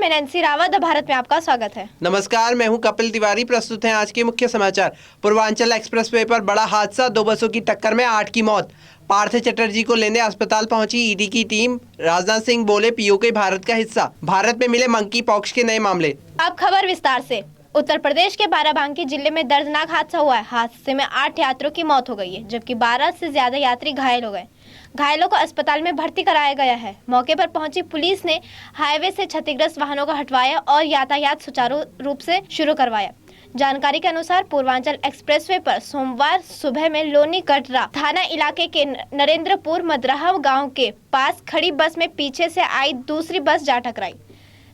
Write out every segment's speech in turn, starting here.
मैं नैन्सी रावत, भारत में आपका स्वागत है। नमस्कार, मैं हूं कपिल तिवारी। प्रस्तुत हैं आज के मुख्य समाचार। पूर्वांचल एक्सप्रेसवे पर बड़ा हादसा, 2 बसों की टक्कर में 8 की मौत। पार्थ चटर्जी को लेने अस्पताल पहुंची ईडी की टीम। राजनाथ सिंह बोले पीओके भारत का हिस्सा। भारत में मिले मंकी पॉक्स के नए मामले। अब खबर विस्तार से। उत्तर प्रदेश के बाराबंकी जिले में दर्दनाक हादसा हुआ है। हादसे में 8 यात्रियों की मौत हो गई है, जबकि 12 से ज्यादा यात्री घायल हो गए। घायलों को अस्पताल में भर्ती कराया गया है। मौके पर पहुंची पुलिस ने हाईवे से क्षतिग्रस्त वाहनों को हटवाया और यातायात सुचारू रूप से शुरू करवाया। जानकारी के अनुसार पूर्वांचल एक्सप्रेसवे पर सोमवार सुबह में लोनी कटरा थाना इलाके के नरेंद्रपुर मदरहा गांव के पास खड़ी बस में पीछे से आई दूसरी बस जा टकराई।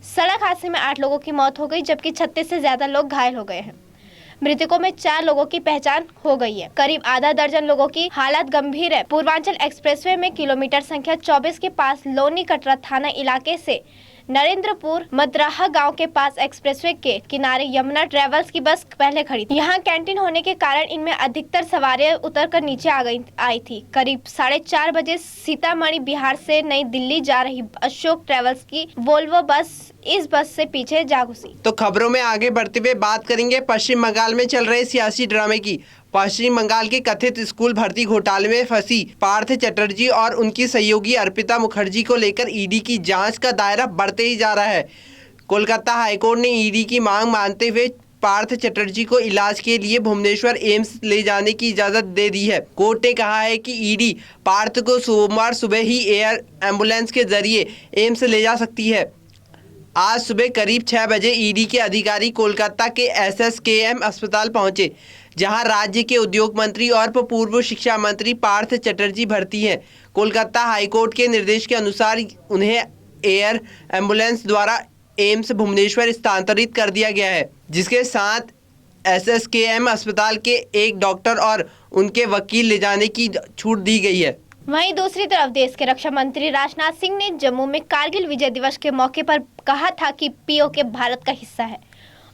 सड़क हादसे में 8 लोगों की मौत हो गई, जबकि 36 से ज्यादा लोग घायल हो गए हैं। मृतकों में 4 लोगों की पहचान हो गई है। करीब आधा दर्जन लोगों की हालत गंभीर है। पूर्वांचल एक्सप्रेसवे में किलोमीटर संख्या 24 के पास लोनी कटरा थाना इलाके से नरेंद्रपुर मदराहा गांव के पास एक्सप्रेसवे के किनारे यमुना ट्रेवल्स की बस पहले खड़ी थी। यहाँ कैंटीन होने के कारण इनमें अधिकतर सवारियां उतरकर नीचे आई थी। करीब 4:30 बजे सीतामढ़ी बिहार से नई दिल्ली जा रही अशोक ट्रेवल्स की वोल्वो बस इस बस से पीछे जा घुसी। तो खबरों में आगे बढ़ते हुए बात करेंगे पश्चिम बंगाल में चल रहे सियासी ड्रामे की। पश्चिम बंगाल के कथित स्कूल भर्ती घोटाले में फंसी पार्थ चटर्जी और उनकी सहयोगी अर्पिता मुखर्जी को लेकर ईडी की जांच का दायरा बढ़ते ही जा रहा है। कोलकाता हाईकोर्ट ने ईडी की मांग मानते हुए पार्थ चटर्जी को इलाज के लिए भुवनेश्वर एम्स ले जाने की इजाजत दे दी है। कोर्ट ने कहा है कि ईडी पार्थ को सोमवार सुबह ही एयर एम्बुलेंस के जरिए एम्स ले जा सकती है। आज सुबह करीब 6 बजे ईडी के अधिकारी कोलकाता के एसएसकेएम अस्पताल पहुंचे, जहां राज्य के उद्योग मंत्री और पूर्व शिक्षा मंत्री पार्थ चटर्जी भर्ती हैं। कोलकाता हाईकोर्ट के निर्देश के अनुसार उन्हें एयर एम्बुलेंस द्वारा एम्स भुवनेश्वर स्थानांतरित कर दिया गया है, जिसके साथ एसएसकेएम अस्पताल के एक डॉक्टर और उनके वकील ले जाने की छूट दी गई है। वहीं दूसरी तरफ देश के रक्षा मंत्री राजनाथ सिंह ने जम्मू में कारगिल विजय दिवस के मौके पर कहा था कि पीओके भारत का हिस्सा है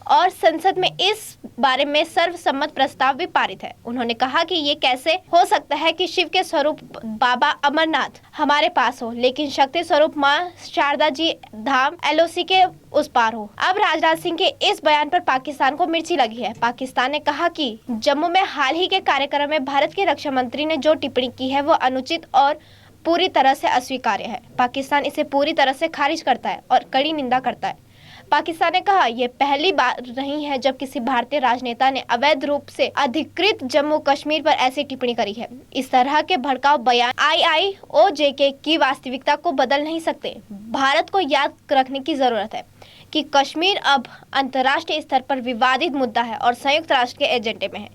और संसद में इस बारे में सर्वसम्मत प्रस्ताव भी पारित है। उन्होंने कहा कि ये कैसे हो सकता है कि शिव के स्वरूप बाबा अमरनाथ हमारे पास हो, लेकिन शक्ति स्वरूप मां शारदा जी धाम एलओसी के उस पार हो। अब राजनाथ सिंह के इस बयान पर पाकिस्तान को मिर्ची लगी है। पाकिस्तान ने कहा कि जम्मू में हाल ही के कार्यक्रम में भारत के रक्षा मंत्री ने जो टिप्पणी की है वो अनुचित और पूरी तरह से अस्वीकार्य है। पाकिस्तान इसे पूरी तरह से खारिज करता है और कड़ी निंदा करता है। पाकिस्तान ने कहा यह पहली बार नहीं है जब किसी भारतीय राजनेता ने अवैध रूप से अधिकृत जम्मू कश्मीर पर ऐसी टिप्पणी करी है। इस तरह के भड़काऊ बयान IIOJ की वास्तविकता को बदल नहीं सकते। भारत को याद रखने की जरूरत है कि कश्मीर अब अंतर्राष्ट्रीय स्तर पर विवादित मुद्दा है और संयुक्त राष्ट्र के एजेंडे में है।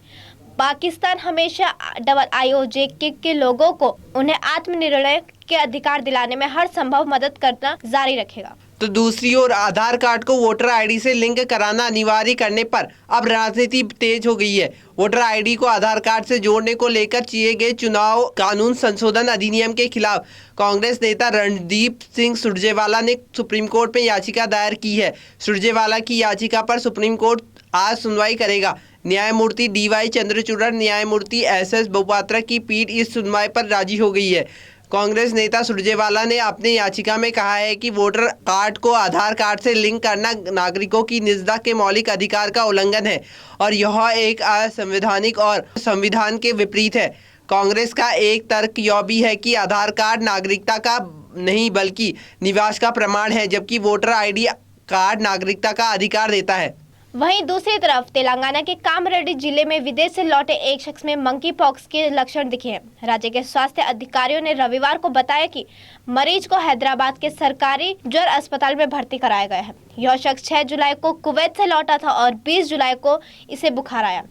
पाकिस्तान हमेशा IIOJ के लोगों को उन्हें आत्मनिर्णय के अधिकार दिलाने में हर संभव मदद करना जारी रखेगा। तो दूसरी ओर आधार कार्ड को वोटर आईडी से लिंक कराना अनिवार्य करने पर अब राजनीति तेज हो गई है। वोटर आईडी को आधार कार्ड से जोड़ने को लेकर किए गए चुनाव कानून संशोधन अधिनियम के खिलाफ कांग्रेस नेता रणदीप सिंह सुरजेवाला ने सुप्रीम कोर्ट में याचिका दायर की है। सुरजेवाला की याचिका पर सुप्रीम कोर्ट आज सुनवाई करेगा। न्यायमूर्ति DY चंद्रचूड़, न्यायमूर्ति SS बोपात्रा की पीठ इस सुनवाई पर राजी हो गई है। कांग्रेस नेता सुरजेवाला ने अपनी याचिका में कहा है कि वोटर कार्ड को आधार कार्ड से लिंक करना नागरिकों की निजता के मौलिक अधिकार का उल्लंघन है और यह एक असंवैधानिक और संविधान के विपरीत है। कांग्रेस का एक तर्क यह भी है कि आधार कार्ड नागरिकता का नहीं बल्कि निवास का प्रमाण है, जबकि वोटर ID कार्ड नागरिकता का अधिकार देता है। वहीं दूसरी तरफ तेलंगाना के कामारेड्डी जिले में विदेश से लौटे एक शख्स में मंकी पॉक्स के लक्षण दिखे हैं। राज्य के स्वास्थ्य अधिकारियों ने रविवार को बताया कि मरीज को हैदराबाद के सरकारी ज्वर अस्पताल में भर्ती कराया गया है। यह शख्स 6 जुलाई को कुवैत से लौटा था और 20 जुलाई को इसे बुखार आया।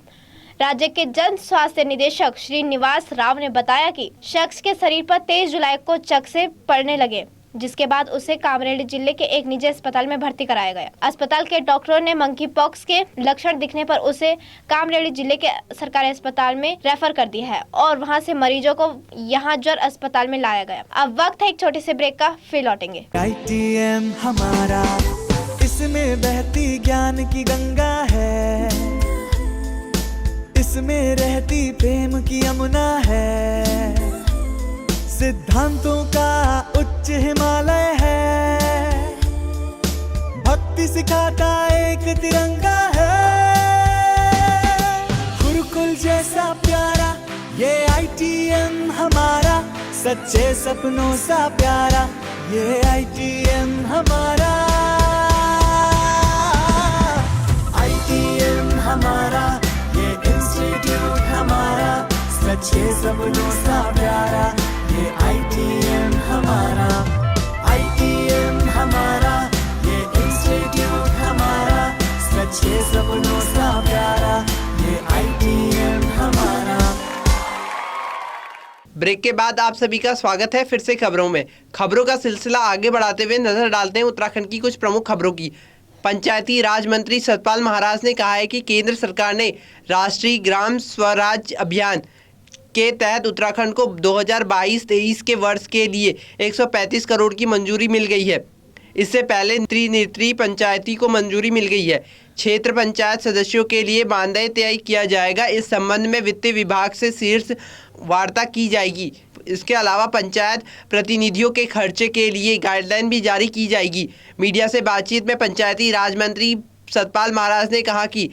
राज्य के जन स्वास्थ्य निदेशक श्रीनिवास राव ने बताया कि शख्स के शरीर पर 23 जुलाई को चकसे पड़ने लगे, जिसके बाद उसे कामारेड्डी जिले के एक निजी अस्पताल में भर्ती कराया गया। अस्पताल के डॉक्टरों ने मंकी पॉक्स के लक्षण दिखने पर उसे कामारेड्डी जिले के सरकारी अस्पताल में रेफर कर दिया है और वहां से मरीजों को यहां ज्वर अस्पताल में लाया गया। अब वक्त है एक छोटे से ब्रेक का, फिर लौटेंगे। ITM हमारा, इसमें बहती ज्ञान की गंगा है, इसमें रहती प्रेम की यमुना है, सिद्धांतों का उच्च हिमालय है, भक्त भी सिखाता एक तिरंगा है। गुरुकुल जैसा प्यारा ये ITM हमारा, सच्चे सपनों सा प्यारा ये ITM हमारा। ITM हमारा ये इंस्टीट्यूट हमारा, सच्चे सपनों सा प्यारा ये ITM हमारा। ITM हमारा ये इंस्टीट्यूट हमारा, सच्चे सपनों सा प्यारा ये ITM हमारा। ब्रेक के बाद आप सभी का स्वागत है फिर से खबरों में। खबरों का सिलसिला आगे बढ़ाते हुए नजर डालते हैं उत्तराखंड की कुछ प्रमुख खबरों की। पंचायती राज मंत्री सतपाल महाराज ने कहा है कि केंद्र सरकार ने राष्ट्रीय ग्राम स्वराज अभियान के तहत उत्तराखंड को 2022-23 के वर्ष के लिए 135 करोड़ की मंजूरी मिल गई है। इससे पहले त्रिनेत्री पंचायती को मंजूरी मिल गई है। क्षेत्र पंचायत सदस्यों के लिए मानदेय तय किया जाएगा। इस संबंध में वित्त विभाग से शीर्ष वार्ता की जाएगी। इसके अलावा पंचायत प्रतिनिधियों के खर्चे के लिए गाइडलाइन भी जारी की जाएगी। मीडिया से बातचीत में पंचायती राज मंत्री सतपाल महाराज ने कहा कि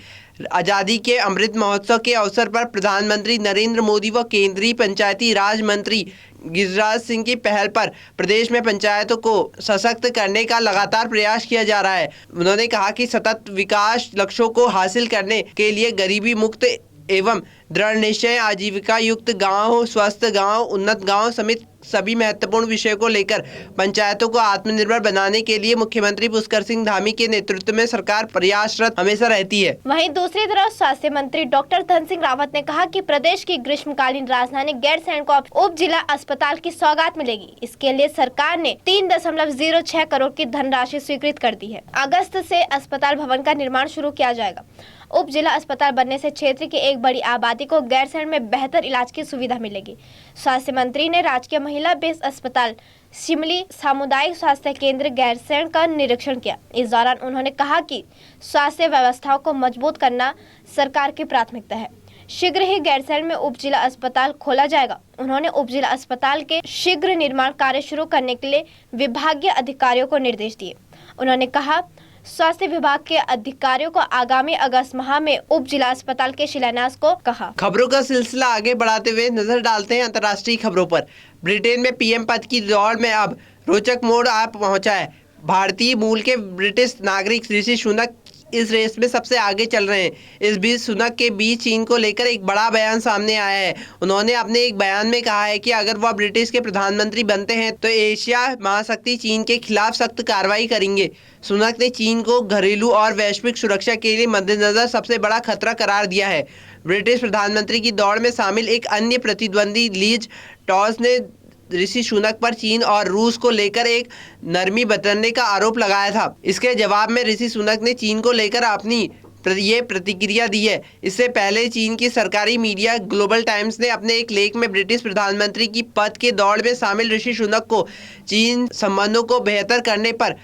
आज़ादी के अमृत महोत्सव के अवसर पर प्रधानमंत्री नरेंद्र मोदी व केंद्रीय पंचायती राज मंत्री गिरिराज सिंह की पहल पर प्रदेश में पंचायतों को सशक्त करने का लगातार प्रयास किया जा रहा है। उन्होंने कहा कि सतत विकास लक्ष्यों को हासिल करने के लिए गरीबी मुक्त एवं दृढ़ निश्चय, आजीविका युक्त गांव, स्वस्थ गांव, उन्नत गांव समेत सभी महत्वपूर्ण विषयों को लेकर पंचायतों को आत्मनिर्भर बनाने के लिए मुख्यमंत्री पुष्कर सिंह धामी के नेतृत्व में सरकार प्रयासरत हमेशा रहती है। वहीं दूसरी तरफ स्वास्थ्य मंत्री डॉक्टर धन सिंह रावत ने कहा कि प्रदेश की ग्रीष्मकालीन राजधानी गैरसैंण को उप जिला अस्पताल की सौगात मिलेगी। इसके लिए सरकार ने 3.06 करोड़ की धनराशि स्वीकृत कर दी है। अगस्त से अस्पताल भवन का निर्माण शुरू किया जाएगा। उप जिला अस्पताल बनने से क्षेत्र की एक बड़ी आबादी को गैरसैंण में बेहतर इलाज की सुविधा मिलेगी। स्वास्थ्य मंत्री ने राजकीय महिला बेस अस्पताल शिमली सामुदायिक स्वास्थ्य केंद्र गैरसैंण का निरीक्षण किया। इस दौरान उन्होंने कहा कि स्वास्थ्य व्यवस्थाओं को मजबूत करना सरकार की प्राथमिकता है। शीघ्र ही गैरसैंण में उप जिला अस्पताल खोला जाएगा। उन्होंने उप जिला अस्पताल के शीघ्र निर्माण कार्य शुरू करने के लिए विभागीय अधिकारियों को निर्देश दिए। उन्होंने कहा स्वास्थ्य विभाग के अधिकारियों को आगामी अगस्त माह में उप जिला अस्पताल के शिलान्यास को कहा। खबरों का सिलसिला आगे बढ़ाते हुए नजर डालते हैं अंतर्राष्ट्रीय खबरों पर। ब्रिटेन में पीएम पद की दौड़ में अब रोचक मोड़ आ पहुंचा है। भारतीय मूल के ब्रिटिश नागरिक ऋषि सुनक इस रेस में सबसे आगे चल रहे हैं। इस बीच सुनक के बीच चीन को लेकर एक बड़ा बयान सामने आया है। उन्होंने अपने एक बयान में कहा है कि अगर वह ब्रिटिश के प्रधानमंत्री बनते हैं तो एशिया महाशक्ति चीन के खिलाफ सख्त कार्रवाई करेंगे। सुनक ने चीन को घरेलू और वैश्विक सुरक्षा के लिए मद्देनजर सबसे बड़ा खतरा करार दिया है। ब्रिटिश प्रधानमंत्री की दौड़ में शामिल एक अन्य प्रतिद्वंदी लीज ट्रस ने ऋषि सुनक पर चीन और रूस को लेकर एक नरमी बरतने का आरोप लगाया था। इसके जवाब में ऋषि सुनक ने चीन को लेकर अपनी ये प्रतिक्रिया दी है। इससे पहले चीन की सरकारी मीडिया ग्लोबल टाइम्स ने अपने एक लेख में ब्रिटिश प्रधानमंत्री की पद के दौड़ में शामिल ऋषि सुनक को चीन संबंधों को बेहतर करने पर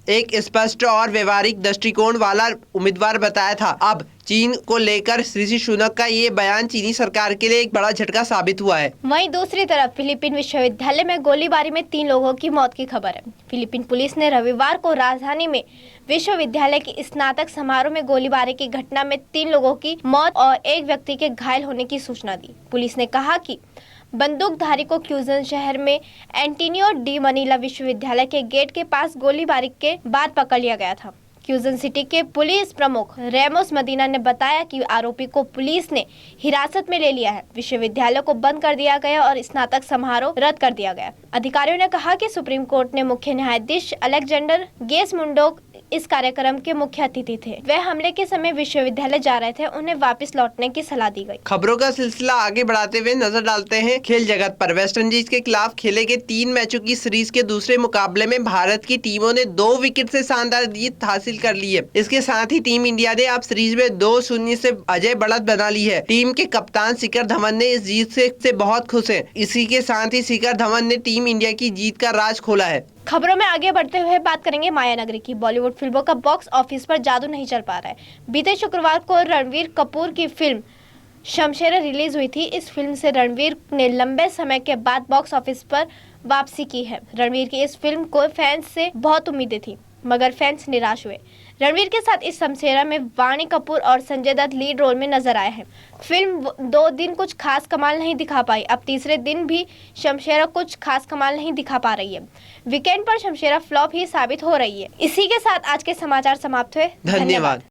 एक स्पष्ट और व्यवहारिक दृष्टिकोण वाला उम्मीदवार बताया था। अब चीन को लेकर ऋषि सुनक का ये बयान चीनी सरकार के लिए एक बड़ा झटका साबित हुआ है। वहीं दूसरी तरफ फिलीपीन विश्वविद्यालय में गोलीबारी में 3 लोगों की मौत की खबर है। फिलीपीन पुलिस ने रविवार को राजधानी में विश्वविद्यालय की स्नातक समारोह में गोलीबारी की घटना में 3 लोगों की मौत और एक व्यक्ति के घायल होने की सूचना दी। पुलिस ने कहा कि बंदूकधारी को क्यूजन शहर में एंटोनियो डी मनीला विश्वविद्यालय के गेट के पास गोलीबारी के बाद पकड़ लिया गया था। क्यूजन सिटी के पुलिस प्रमुख रेमोस मदीना ने बताया कि आरोपी को पुलिस ने हिरासत में ले लिया है। विश्वविद्यालय को बंद कर दिया गया और स्नातक समारोह रद्द कर दिया गया। अधिकारियों ने कहा कि सुप्रीम कोर्ट ने मुख्य न्यायाधीश अलेक्जेंडर गेसमुंडो इस कार्यक्रम के मुख्य अतिथि थे। वे हमले के समय विश्वविद्यालय जा रहे थे, उन्हें वापस लौटने की सलाह दी गई। खबरों का सिलसिला आगे बढ़ाते हुए नजर डालते हैं खेल जगत पर। वेस्टइंडीज के खिलाफ खेले गए 3 मैचों की सीरीज के दूसरे मुकाबले में भारत की टीमों ने 2 विकेट से शानदार जीत हासिल कर ली है। इसके साथ ही टीम इंडिया ने अब सीरीज में 2-0 से अजय बढ़त बना ली है। टीम के कप्तान शिखर धवन ने इस जीत से बहुत खुश है। इसी के साथ ही शिखर धवन ने टीम इंडिया की जीत का राज खोला है। खबरों में आगे बढ़ते हुए बात करेंगे मायानगरी की। बॉलीवुड फिल्मों का बॉक्स ऑफिस पर जादू नहीं चल पा रहा है। बीते शुक्रवार को रणवीर कपूर की फिल्म शमशेर रिलीज हुई थी। इस फिल्म से रणवीर ने लंबे समय के बाद बॉक्स ऑफिस पर वापसी की है। रणवीर की इस फिल्म को फैंस से बहुत उम्मीदें थी, मगर फैंस निराश हुए। रणवीर के साथ इस शमशेरा में वाणी कपूर और संजय दत्त लीड रोल में नजर आए हैं। फिल्म 2 दिन कुछ खास कमाल नहीं दिखा पाई। अब तीसरे दिन भी शमशेरा कुछ खास कमाल नहीं दिखा पा रही है। वीकेंड पर शमशेरा फ्लॉप ही साबित हो रही है। इसी के साथ आज के समाचार समाप्त हुए। धन्यवाद।